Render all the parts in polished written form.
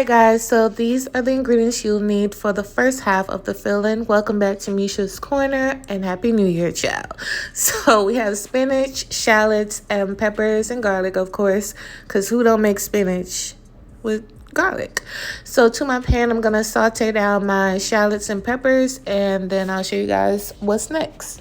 Alright guys, so these are the ingredients you'll need for the first half of the filling. Welcome back to Misha's Corner and Happy New Year, child. So we have spinach, shallots, and peppers and garlic, of course, because who don't make spinach with garlic? So to my pan, I'm going to saute down my shallots and peppers, and then I'll show you guys what's next.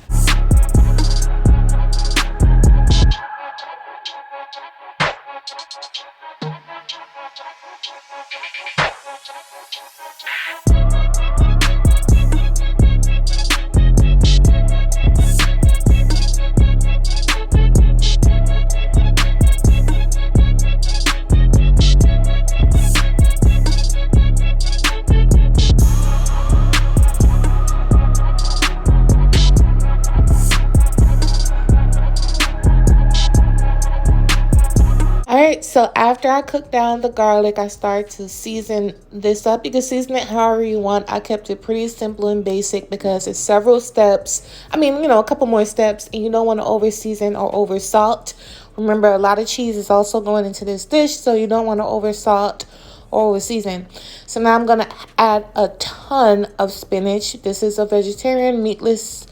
Alright, so after I cook down the garlic, I start to season this up. You can season it however you want. I kept it pretty simple and basic because it's several steps. A couple more steps, and you don't want to over season or over salt. Remember, a lot of cheese is also going into this dish, so you don't want to over salt or over season. So now I'm going to add a ton of spinach. This is a vegetarian meatless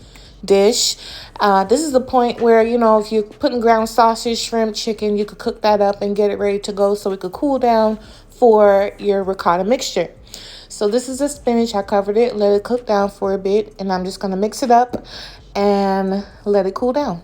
dish. This is the point where, if you're putting ground sausage, shrimp, chicken, you could cook that up and get it ready to go so it could cool down for your ricotta mixture. So this is the spinach. I covered it, let it cook down for a bit, and I'm just going to mix it up and let it cool down.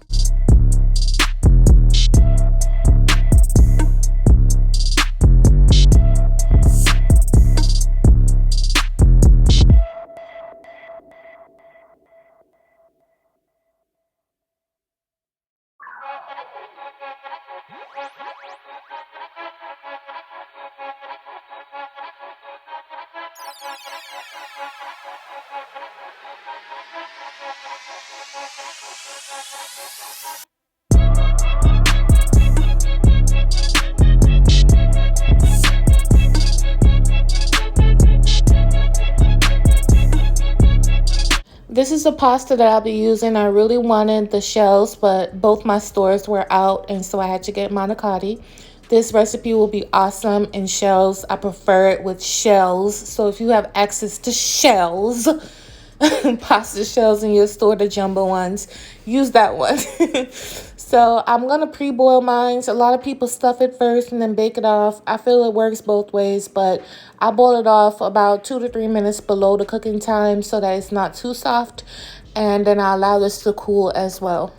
This is the pasta that I'll be using. I really wanted the shells, but both my stores were out, and so I had to get manicotti. This recipe will be awesome in shells. I prefer it with shells. So if you have access to shells, pasta shells in your store, the jumbo ones, use that one. So I'm going to pre-boil mine. A lot of people stuff it first and then bake it off. I feel it works both ways, but I boil it off about 2 to 3 minutes below the cooking time so that it's not too soft. And then I allow this to cool as well.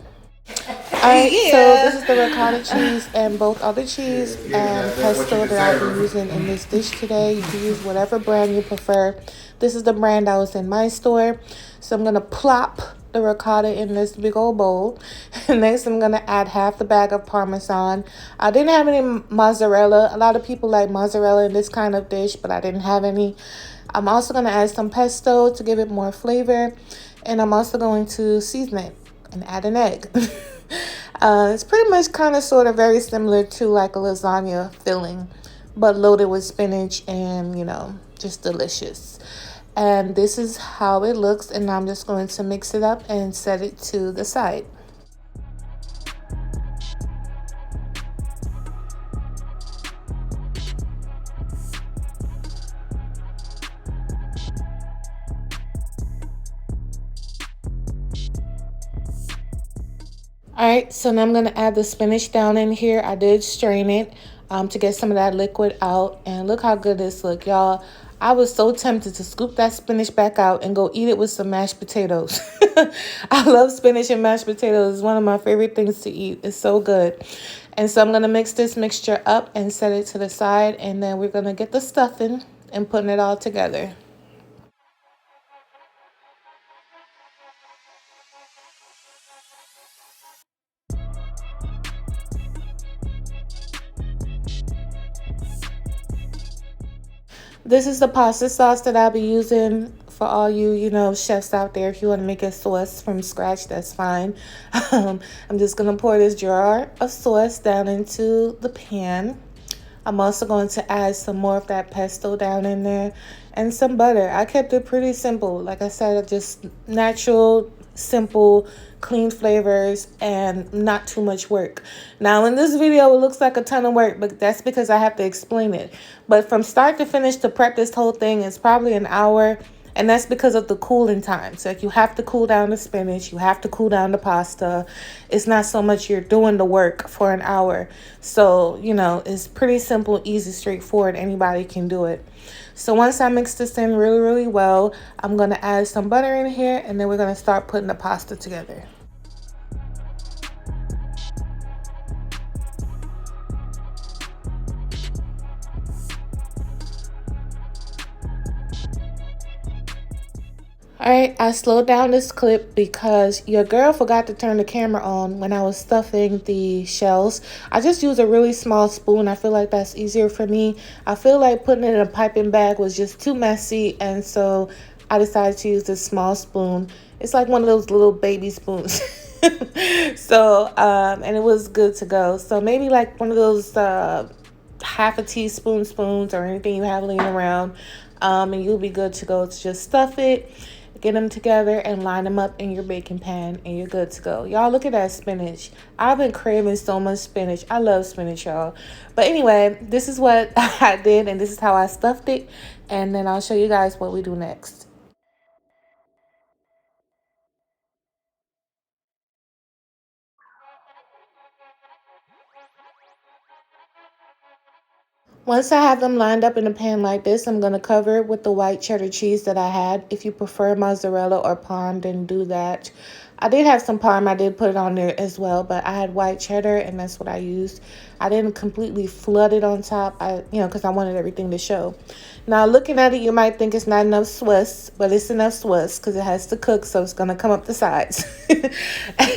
Alright, so this is the ricotta cheese and both other cheese and pesto that I'll be using in this dish today. You can use whatever brand you prefer. This is the brand that was in my store. So I'm going to plop the ricotta in this big old bowl. Next, I'm going to add half the bag of Parmesan. I didn't have any mozzarella. A lot of people like mozzarella in this kind of dish, but I didn't have any. I'm also going to add some pesto to give it more flavor. And I'm also going to season it and add an egg. It's pretty much kind of sort of very similar to like a lasagna filling, but loaded with spinach and, just delicious. And this is how it looks, and I'm just going to mix it up and set it to the side. Alright, so now I'm going to add the spinach down in here. I did strain it to get some of that liquid out. And look how good this look, y'all. I was so tempted to scoop that spinach back out and go eat it with some mashed potatoes. I love spinach and mashed potatoes. It's one of my favorite things to eat. It's so good. And so I'm going to mix this mixture up and set it to the side. And then we're going to get the stuffing and putting it all together. This is the pasta sauce that I'll be using for all you, chefs out there. If you want to make a sauce from scratch, that's fine. I'm just going to pour this jar of sauce down into the pan. I'm also going to add some more of that pesto down in there and some butter. I kept it pretty simple. Like I said, just natural simple, clean flavors and not too much work. Now in this video, it looks like a ton of work, but that's because I have to explain it. But from start to finish to prep this whole thing is probably an hour. And that's because of the cooling time. So you have to cool down the spinach. You have to cool down the pasta. It's not so much you're doing the work for an hour. So, you know, it's pretty simple, easy, straightforward. Anybody can do it. So once I mix this in really, really well, I'm going to add some butter in here. And then we're going to start putting the pasta together. Alright, I slowed down this clip because your girl forgot to turn the camera on when I was stuffing the shells. I just use a really small spoon. I feel like that's easier for me. I feel like putting it in a piping bag was just too messy, and so I decided to use this small spoon. It's like one of those little baby spoons. So, and it was good to go. So maybe like one of those half a teaspoon spoons or anything you have laying around, and you'll be good to go. To just stuff it, get them together, and line them up in your baking pan, and you're good to go. Y'all, look at that spinach. I've been craving so much spinach. I love spinach, y'all. But anyway, this is what I did, and this is how I stuffed it, and then I'll show you guys what we do next. Once I have them lined up in a pan like this, I'm going to cover it with the white cheddar cheese that I had. If you prefer mozzarella or parm, then do that. I did have some parm. I did put it on there as well, but I had white cheddar, and that's what I used. I didn't completely flood it on top, because I wanted everything to show. Now, looking at it, you might think it's not enough Swiss, but it's enough Swiss because it has to cook, so it's going to come up the sides.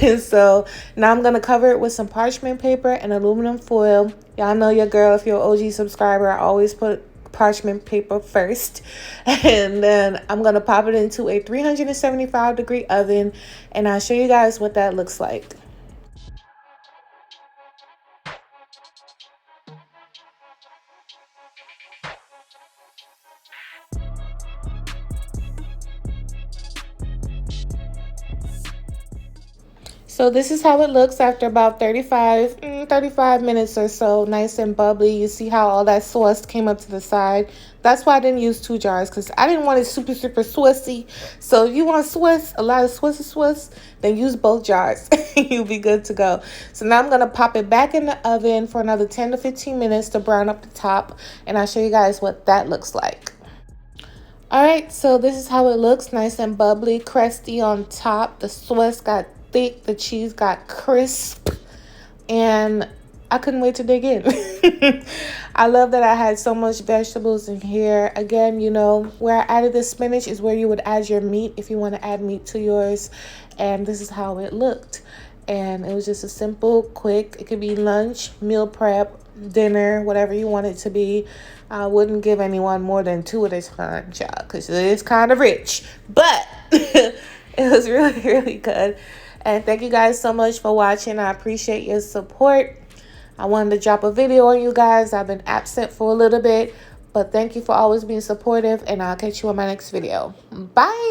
And so now I'm going to cover it with some parchment paper and aluminum foil. Y'all know your girl, if you're an OG subscriber, I always put parchment paper first. And then I'm going to pop it into a 375-degree oven, and I'll show you guys what that looks like. So this is how it looks after about 35 minutes or so, nice and bubbly. You see how all that sauce came up to the side. That's why I didn't use 2 jars, because I didn't want it super, super Swissy. So if you want Swiss, a lot of Swiss, then use both jars. You'll be good to go. So now I'm going to pop it back in the oven for another 10 to 15 minutes to brown up the top. And I'll show you guys what that looks like. Alright, so this is how it looks, nice and bubbly, crusty on top. The Swiss got thick, the cheese got crisp, and I couldn't wait to dig in. I love that I had so much vegetables in here. Again, you know, where I added the spinach is where you would add your meat if you want to add meat to yours. And this is how it looked. And it was just a simple, quick, it could be lunch, meal prep, dinner, whatever you want it to be. I wouldn't give anyone more than 2 at a time, child, because it is kind of rich. But it was really, really good. And thank you guys so much for watching. I appreciate your support. I wanted to drop a video on you guys. I've been absent for a little bit, but thank you for always being supportive, and I'll catch you on my next video. Bye.